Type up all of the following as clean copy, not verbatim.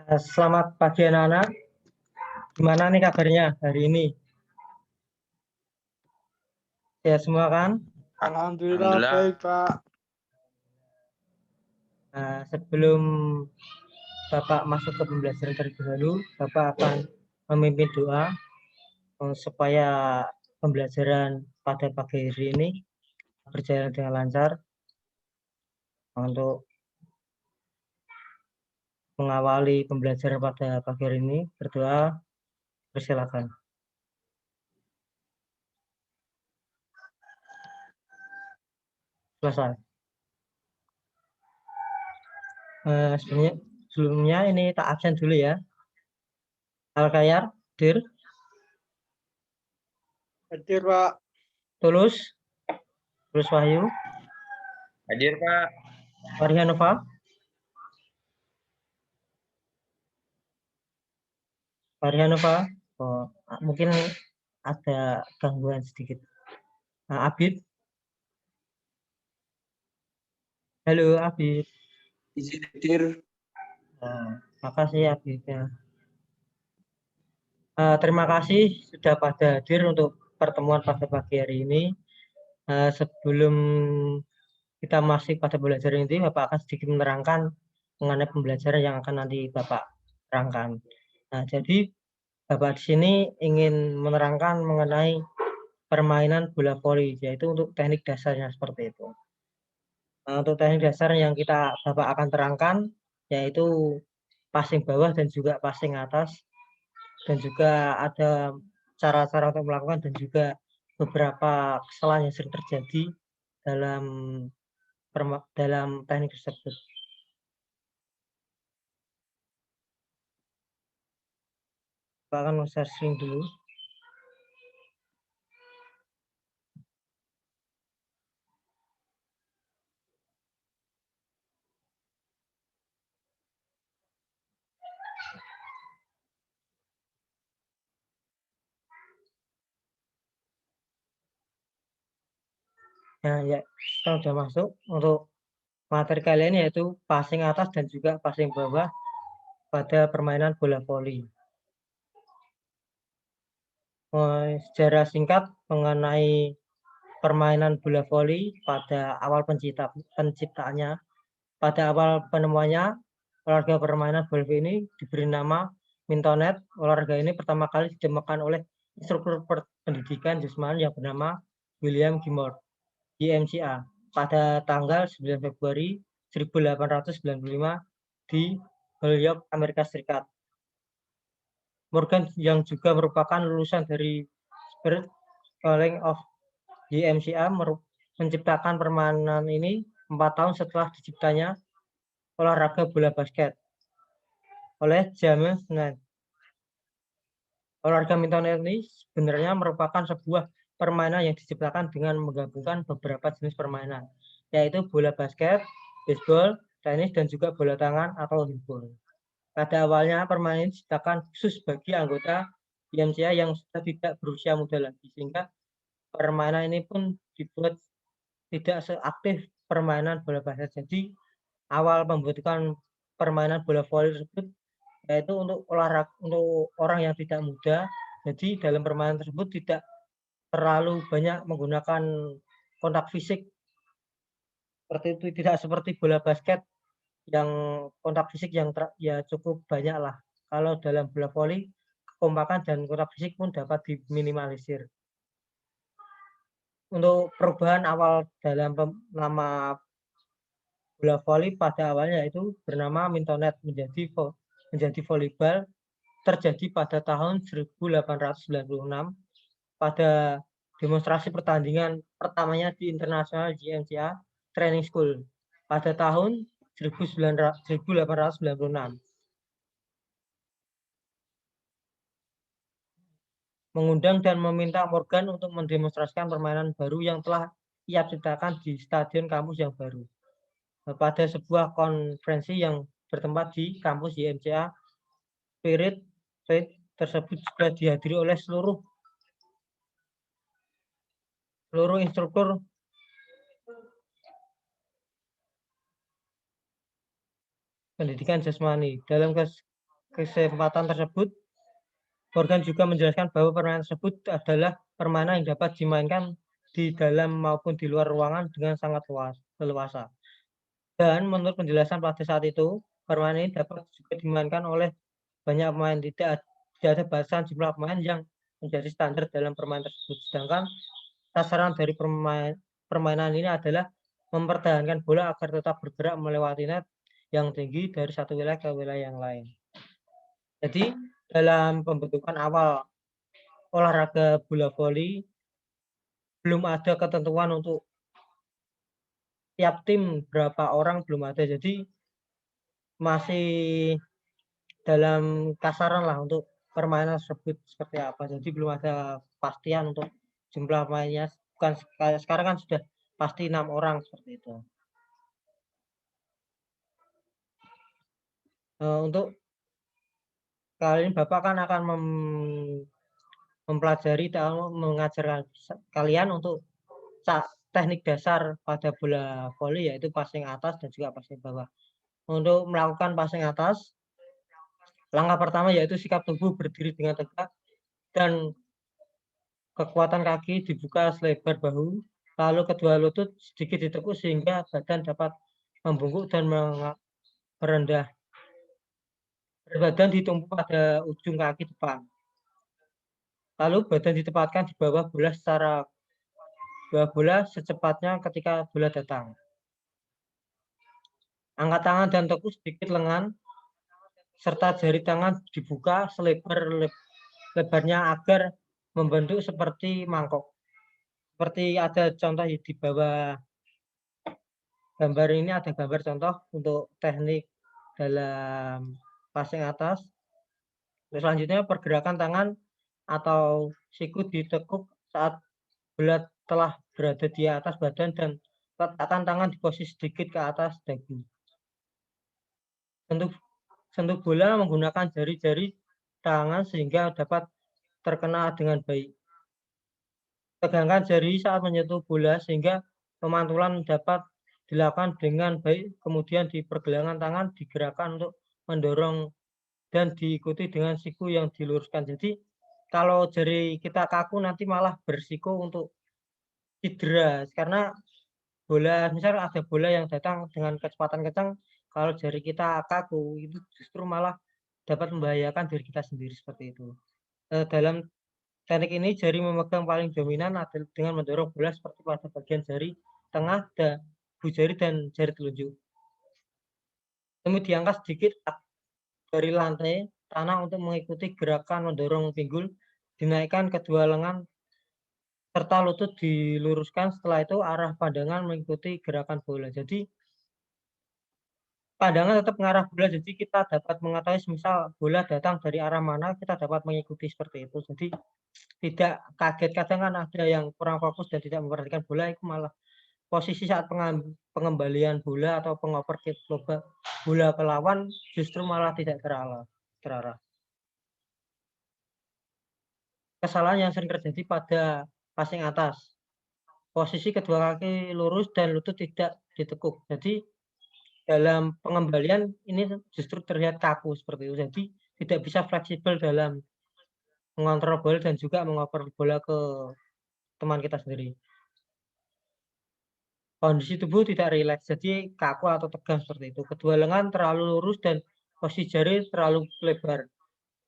Selamat pagi anak-anak. Gimana nih kabarnya hari ini? Sehat semua kan? Alhamdulillah Alhamdulillah. baik, Pak. Sebelum Bapak masuk ke pembelajaran terlebih dahulu, Bapak akan memimpin doa supaya pembelajaran pada pagi hari ini berjalan dengan lancar. Untuk mengawali pembelajaran pada pagi hari ini, berdoa, persilakan. Selesai. Sebelumnya ini tak absen dulu ya. Alkayar, Dir, Hadir, Pak. Tulus Wahyu, Hadir, Pak. Warihanova, mungkin ada gangguan sedikit. Abid, halo Abid. Izin hadir. Makasih Abidnya. Terima kasih sudah pada hadir untuk pertemuan pada pagi hari ini. Sebelum kita masih pada belajar ini, Bapak akan sedikit menerangkan mengenai pembelajaran yang akan nanti Bapak terangkan. Jadi Bapak di sini ingin menerangkan mengenai permainan bola voli, yaitu untuk teknik dasarnya seperti itu. Untuk teknik dasar yang Bapak akan terangkan, yaitu passing bawah dan juga passing atas, dan juga ada cara-cara untuk melakukan dan juga beberapa kesalahan yang sering terjadi dalam teknik tersebut. Bapak akan share screen dulu. Nah, ya, kita sudah masuk untuk materi kalian, yaitu passing atas dan juga passing bawah pada permainan bola voli. Sejarah singkat mengenai permainan bola voli pada awal penciptaannya. Pada awal penemuannya, olahraga permainan bola voli ini diberi nama mintonet. Olahraga ini pertama kali ditemukan oleh instruktur pendidikan jasmani yang bernama William Gimmord, YMCA, pada tanggal 9 Februari 1895 di Holyoke, Amerika Serikat. Morgan yang juga merupakan lulusan dari Spirit Calling of YMCA menciptakan permainan ini 4 tahun setelah diciptanya olahraga bola basket oleh James Naismith. Olahraga mintonet ini sebenarnya merupakan sebuah permainan yang diciptakan dengan menggabungkan beberapa jenis permainan, yaitu bola basket, baseball, tenis, dan juga bola tangan atau handball. Pada awalnya permainan ini diciptakan khusus bagi anggota YMCA yang sudah tidak berusia muda lagi, sehingga permainan ini pun dibuat tidak seaktif permainan bola basket. Jadi awal pembentukan permainan bola voli tersebut yaitu untuk orang yang tidak muda. Jadi dalam permainan tersebut tidak terlalu banyak menggunakan kontak fisik seperti itu, tidak seperti bola basket yang kontak fisik yang ya cukup banyak lah. Kalau dalam bola voli kekompakan dan kontak fisik pun dapat diminimalisir. Untuk perubahan awal dalam nama bola voli pada awalnya itu bernama mintonet menjadi volleyball terjadi pada tahun 1896 pada demonstrasi pertandingan pertamanya di International YMCA Training School pada tahun 1896. Mengundang dan meminta Morgan untuk mendemonstrasikan permainan baru yang telah ia ciptakan di stadion kampus yang baru. Pada sebuah konferensi yang bertempat di kampus YMCA, Spirit tersebut juga dihadiri oleh seluruh instruktur pendidikan jasmani. Dalam kesempatan tersebut, Morgan juga menjelaskan bahwa permainan tersebut adalah permainan yang dapat dimainkan di dalam maupun di luar ruangan dengan sangat leluasa. Dan menurut penjelasan pada saat itu, permainan ini dapat juga dimainkan oleh banyak pemain. Tidak ada batasan jumlah pemain yang menjadi standar dalam permainan tersebut. Sedangkan sasaran dari permainan ini adalah mempertahankan bola agar tetap bergerak melewati net yang tinggi dari satu wilayah ke wilayah yang lain. Jadi dalam pembentukan awal olahraga bola voli belum ada ketentuan untuk tiap tim berapa orang, belum ada. Jadi masih dalam kasaran lah untuk permainan tersebut seperti apa. Jadi belum ada kepastian untuk jumlah pemainnya. Bukan kayak sekarang kan sudah pasti 6 orang seperti itu. Untuk kali ini Bapak kan akan mempelajari atau mengajarkan kalian untuk teknik dasar pada bola voli, yaitu passing atas dan juga passing bawah. Untuk melakukan passing atas, langkah pertama yaitu sikap tubuh berdiri dengan tegak dan kekuatan kaki dibuka selebar bahu, lalu kedua lutut sedikit ditekuk sehingga badan dapat membungkuk dan merendah. Badan ditumpuk pada ujung kaki depan. Lalu badan ditempatkan di bawah bola secepatnya ketika bola datang. Angkat tangan dan tekuk sedikit lengan, serta jari tangan dibuka selebar-lebarnya agar membentuk seperti mangkok. Seperti ada contoh di bawah gambar ini, ada gambar contoh untuk teknik dalam passing atas. Selanjutnya pergerakan tangan atau siku ditekuk saat bola telah berada di atas badan dan letakkan tangan di posisi sedikit ke atas dagu. Sentuh bola menggunakan jari-jari tangan sehingga dapat terkena dengan baik. Tegangkan jari saat menyentuh bola sehingga pemantulan dapat dilakukan dengan baik. Kemudian di pergelangan tangan digerakkan untuk mendorong dan diikuti dengan siku yang diluruskan. Jadi kalau jari kita kaku nanti malah berisiko untuk cedera, karena bola, misal ada bola yang datang dengan kecepatan kencang, kalau jari kita kaku itu justru malah dapat membahayakan diri kita sendiri seperti itu. Dalam teknik ini jari memegang paling dominan dengan mendorong bola seperti pada bagian jari tengah, ibu jari dan jari telunjuk. Kemudian diangkat sedikit dari lantai tanah untuk mengikuti gerakan mendorong pinggul, dinaikkan kedua lengan serta lutut diluruskan. Setelah itu arah pandangan mengikuti gerakan bola. Jadi pandangan tetap mengarah bola, jadi kita dapat mengetahui misal bola datang dari arah mana, kita dapat mengikuti seperti itu. Jadi tidak kaget, kadang kan ada yang kurang fokus dan tidak memperhatikan bola, itu malah posisi saat pengembalian bola atau pengoper bola ke lawan justru malah tidak terarah. Kesalahan yang sering terjadi pada passing atas, posisi kedua kaki lurus dan lutut tidak ditekuk. Jadi dalam pengembalian ini justru terlihat kaku seperti itu. Jadi tidak bisa fleksibel dalam mengontrol bola dan juga mengoper bola ke teman kita sendiri. Kondisi tubuh tidak rileks, jadi kaku atau tegang seperti itu. Kedua lengan terlalu lurus dan posisi jari terlalu lebar.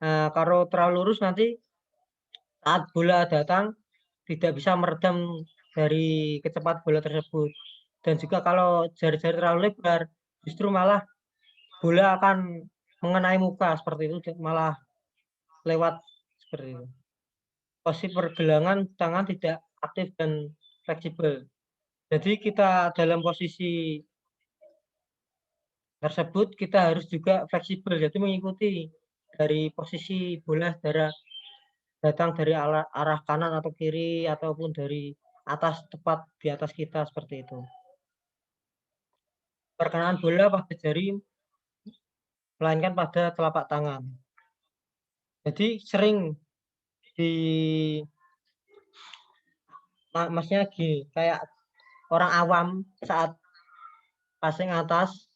Nah, kalau terlalu lurus nanti saat bola datang tidak bisa meredam dari kecepatan bola tersebut. Dan juga kalau jari-jari terlalu lebar, justru malah bola akan mengenai muka seperti itu, malah lewat seperti itu. Posisi pergelangan tangan tidak aktif dan fleksibel. Jadi kita dalam posisi tersebut kita harus juga fleksibel, jadi mengikuti dari posisi bola datang dari arah kanan atau kiri ataupun dari atas, tepat di atas kita seperti itu. Perkenaan bola pada jari melainkan pada telapak tangan. Jadi sering maksudnya gini, kayak orang awam saat passing atas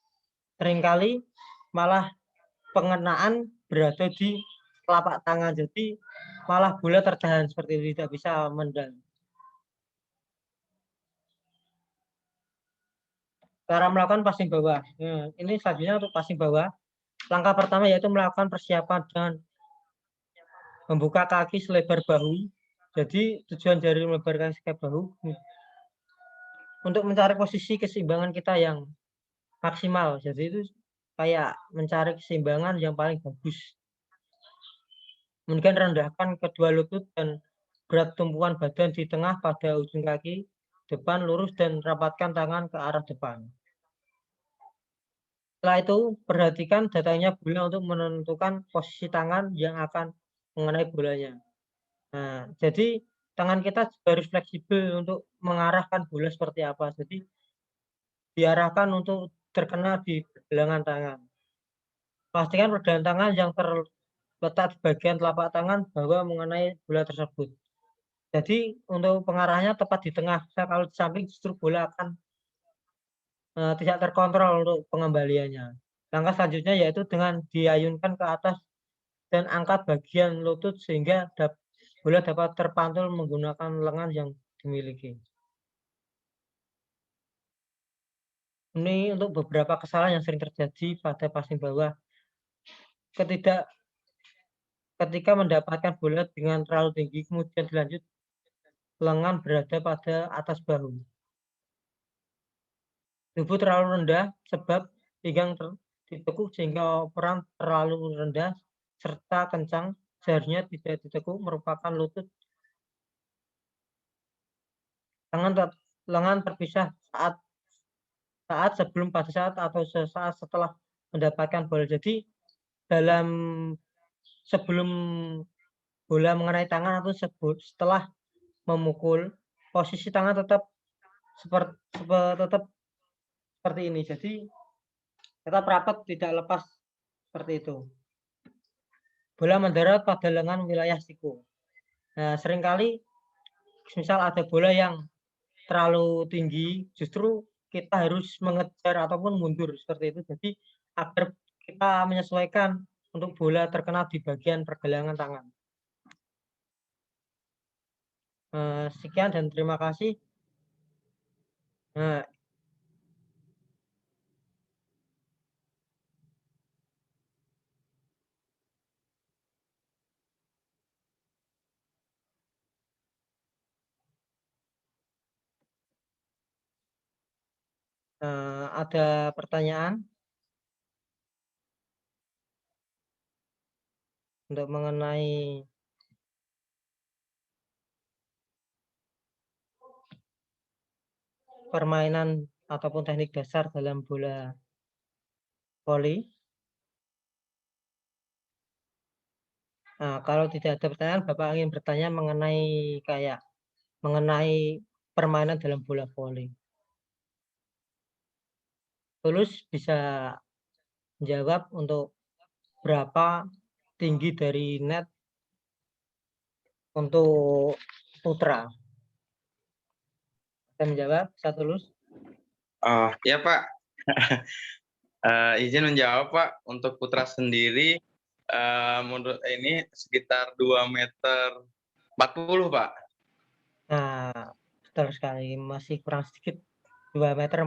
seringkali malah pengenaan berada di telapak tangan. Jadi malah bola tertahan seperti itu, tidak bisa mendang. Cara melakukan passing bawah. Nah, ini selanjutnya untuk passing bawah. Langkah pertama yaitu melakukan persiapan dengan membuka kaki selebar bahu. Jadi tujuan dari melebar kaki selebar bahu untuk mencari posisi keseimbangan kita yang maksimal. Jadi itu kayak mencari keseimbangan yang paling bagus. Kemudian rendahkan kedua lutut dan berat tumpuan badan di tengah pada ujung kaki depan lurus dan rapatkan tangan ke arah depan. Setelah itu, perhatikan datangnya bola untuk menentukan posisi tangan yang akan mengenai bolanya. Nah, jadi tangan kita harus fleksibel untuk mengarahkan bola seperti apa. Jadi diarahkan untuk terkena di pergelangan tangan. Pastikan pergelangan tangan yang terletak di bagian telapak tangan bahwa mengenai bola tersebut. Jadi untuk pengarahannya tepat di tengah. Kalau di samping justru bola akan tidak terkontrol untuk pengembaliannya. Langkah selanjutnya yaitu dengan diayunkan ke atas dan angkat bagian lutut sehingga bola dapat terpantul menggunakan lengan yang dimiliki. Ini untuk beberapa kesalahan yang sering terjadi pada passing bawah. Ketika mendapatkan bola dengan terlalu tinggi, kemudian dilanjut lengan berada pada atas bahu. Tubuh terlalu rendah sebab pinggang ditekuk sehingga operan terlalu rendah serta kencang seharusnya tidak ditekuk merupakan lutut. Lengan terpisah saat sebelum, pada saat atau sesaat setelah mendapatkan bola. Jadi sebelum bola mengenai tangan atau setelah memukul, posisi tangan tetap seperti ini. Jadi tetap rapat, tidak lepas seperti itu. Bola mendarat pada lengan wilayah siku. Nah, seringkali misal ada bola yang terlalu tinggi, justru kita harus mengejar ataupun mundur seperti itu. Jadi agar kita menyesuaikan untuk bola terkena di bagian pergelangan tangan. Sekian dan terima kasih. Nah, ada pertanyaan untuk mengenai permainan ataupun teknik dasar dalam bola voli? Nah, kalau tidak ada pertanyaan, Bapak ingin bertanya mengenai permainan dalam bola voli. Tulus bisa menjawab untuk berapa tinggi dari net untuk putra. Saya menjawab, saya Tulus. Oh, ya Pak. Izin menjawab Pak, untuk putra sendiri menurut ini sekitar 2,40 meter Pak. Nah, betul sekali, masih kurang sedikit 2,43 meter.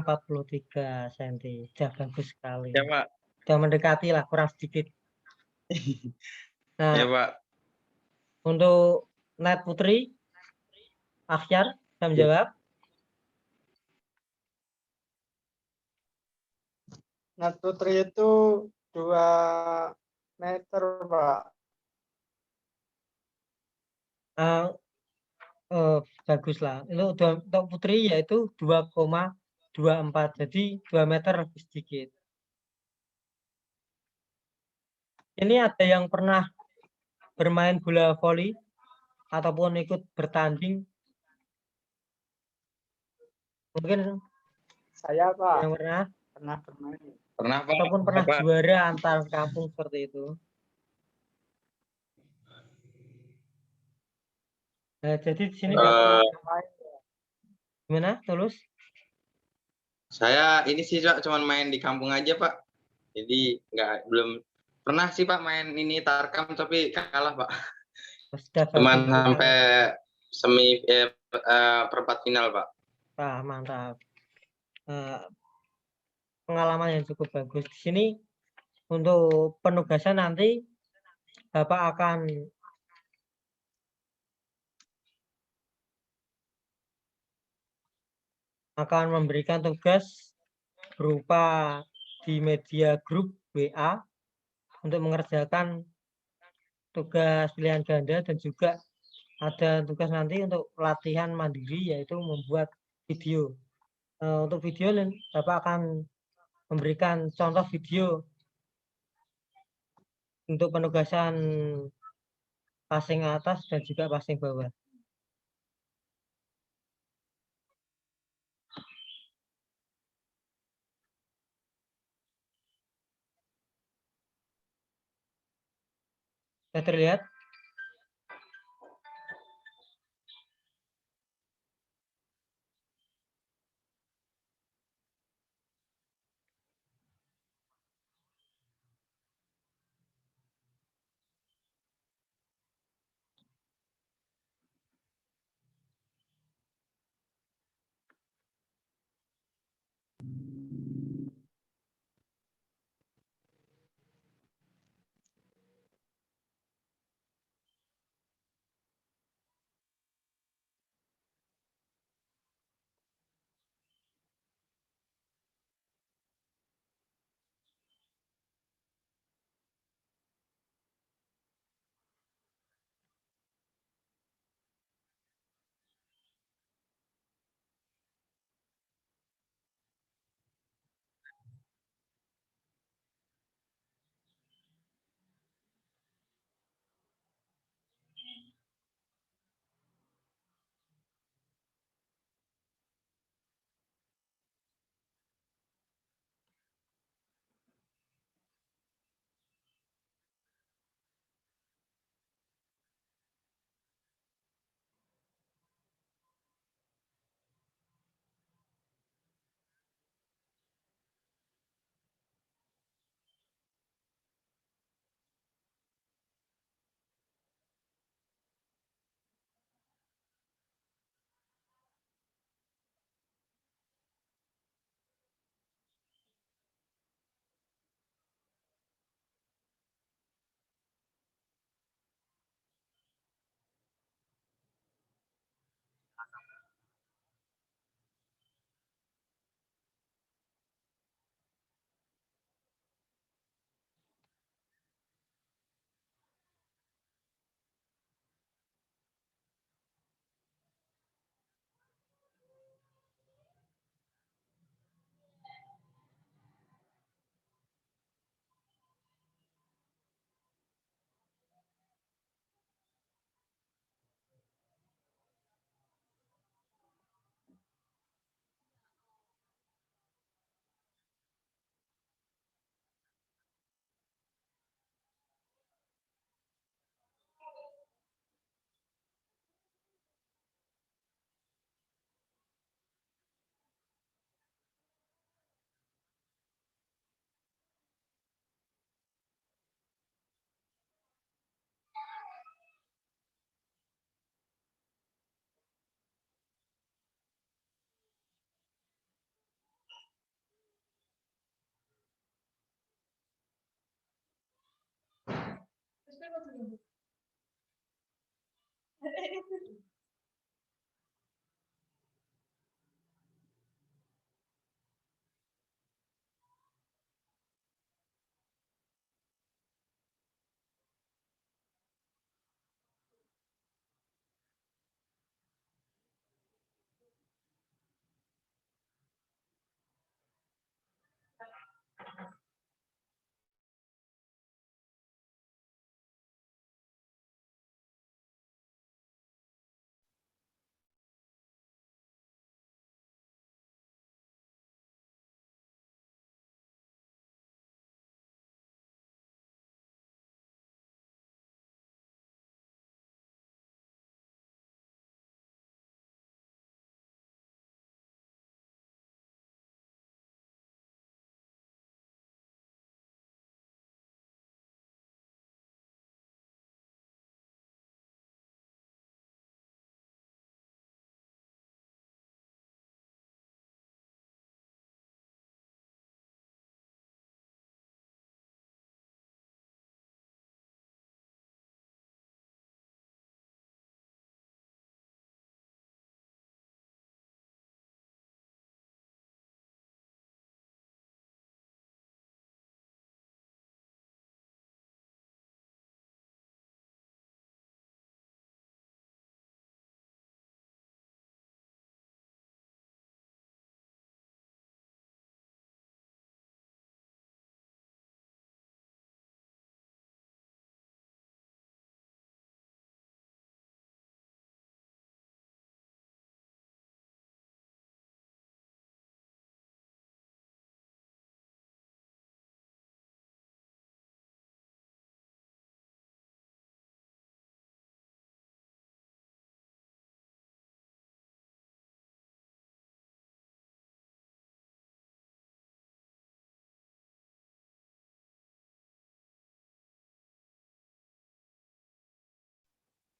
Sudah bagus sekali. Ya Pak. Sudah mendekati lah, kurang sedikit. Nah, Ya Pak. untuk net putri, Akhyar, saya menjawab. Net putri itu 2 meter, Pak. Bagus lah. Untuk putri yaitu 2,24, jadi 2 meter lebih sedikit. Ini ada yang pernah bermain bola voli ataupun ikut bertanding? Mungkin Saya, Pak, yang pernah bermain. Pernah Pak. Ataupun pernah Pak. juara antar kampung seperti itu. Nah, jadi di sini gimana, Tulus? Saya ini sih Pak, cuman main di kampung aja Pak. Jadi belum Pernah sih Pak main ini Tarkam tapi kalah Pak. Sudah Cuman bagus juga. sampai perempat final Pak. Wah, mantap. Pengalaman yang cukup bagus. Di sini untuk penugasan nanti Bapak akan memberikan tugas berupa di media grup WA untuk mengerjakan tugas pilihan ganda dan juga ada tugas nanti untuk latihan mandiri yaitu membuat video. Untuk video Bapak akan memberikan contoh video untuk penugasan passing atas dan juga passing bawah. Sudah terlihat?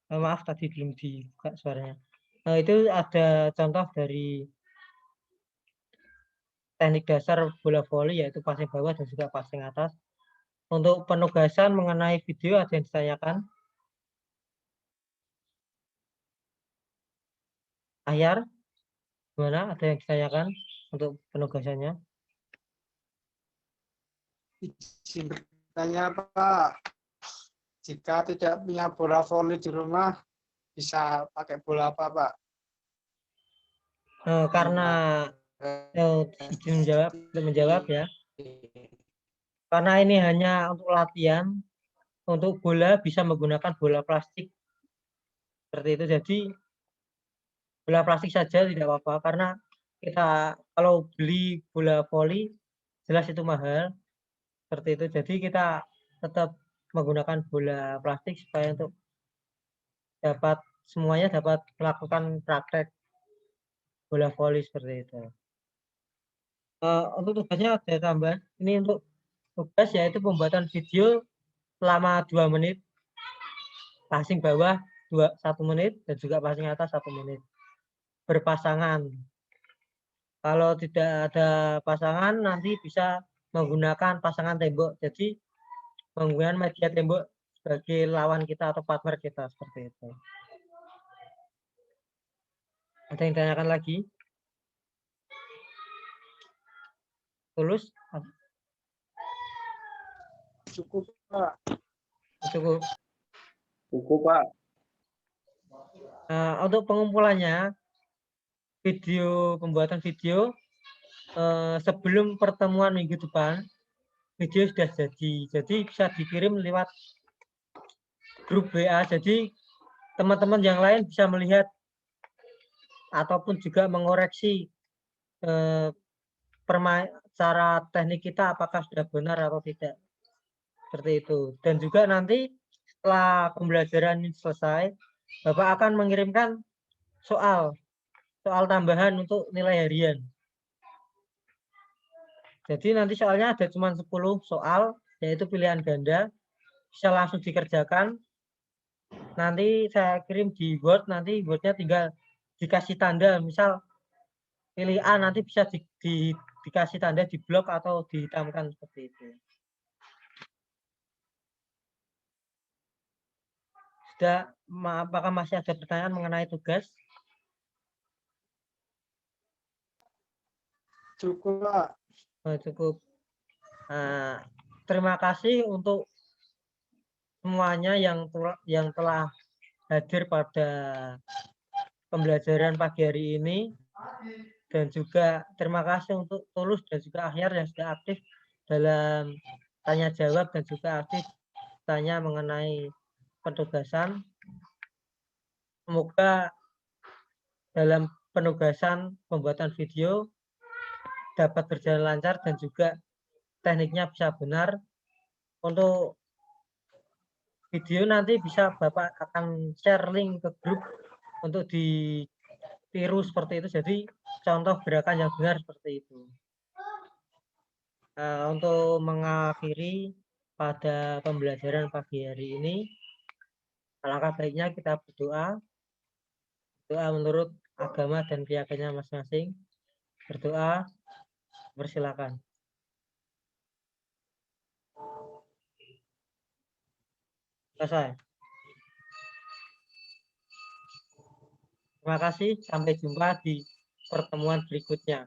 Maaf tadi belum dibuka suaranya. Itu ada contoh dari teknik dasar bola voli yaitu passing bawah dan juga passing atas. Untuk penugasan mengenai video ada yang ditanyakan? Ahyar, gimana? Ada yang ditanyakan untuk penugasannya? Izin bertanya Pak, jika tidak punya bola voli di rumah, bisa pakai bola apa Pak? Karena izin menjawab ya. Karena ini hanya untuk latihan, untuk bola bisa menggunakan bola plastik seperti itu. Jadi bola plastik saja tidak apa-apa karena kita kalau beli bola voli jelas itu mahal seperti itu. Jadi kita tetap menggunakan bola plastik supaya untuk dapat semuanya dapat melakukan praktek bola voli seperti itu. Untuk tugasnya ada tambahan. Ini untuk tugas yaitu pembuatan video selama 2 menit, passing bawah 1 menit dan juga passing atas 1 menit. Berpasangan. Kalau tidak ada pasangan nanti bisa menggunakan pasangan tembok. Jadi menggunakan media tembok sebagai lawan kita atau partner kita seperti itu. Ada yang ditanyakan lagi? Tulus? Cukup Pak. Cukup. Cukup, Pak. Untuk pengumpulannya, pembuatan video sebelum pertemuan minggu depan, video sudah jadi. Jadi bisa dikirim lewat grup WA. Jadi teman-teman yang lain bisa melihat ataupun juga mengoreksi cara teknik kita apakah sudah benar atau tidak. Seperti itu. Dan juga nanti setelah pembelajaran ini selesai, Bapak akan mengirimkan soal tambahan untuk nilai harian. Jadi nanti soalnya ada cuma 10 soal, yaitu pilihan ganda, bisa langsung dikerjakan. Nanti saya kirim di Word, nanti Word-nya tinggal dikasih tanda, misal pilih A, nanti bisa dikasih tanda di blok atau dihitamkan seperti itu. Apakah masih ada pertanyaan mengenai tugas? Cukup Pak. Cukup. Terima kasih untuk semuanya yang telah hadir pada pembelajaran pagi hari ini, dan juga terima kasih untuk Tulus dan juga Ahyar yang sudah aktif dalam tanya jawab dan juga aktif tanya mengenai penugasan. Semoga dalam penugasan pembuatan video dapat berjalan lancar dan juga tekniknya bisa benar. Untuk video nanti bisa Bapak akan share link ke grup untuk ditiru seperti itu. Jadi contoh gerakan yang benar seperti itu. Untuk mengakhiri pada pembelajaran pagi hari ini, alangkah baiknya kita berdoa. Doa menurut agama dan keyakinannya masing-masing. Berdoa, persilakan. Selesai. Terima kasih, sampai jumpa di pertemuan berikutnya.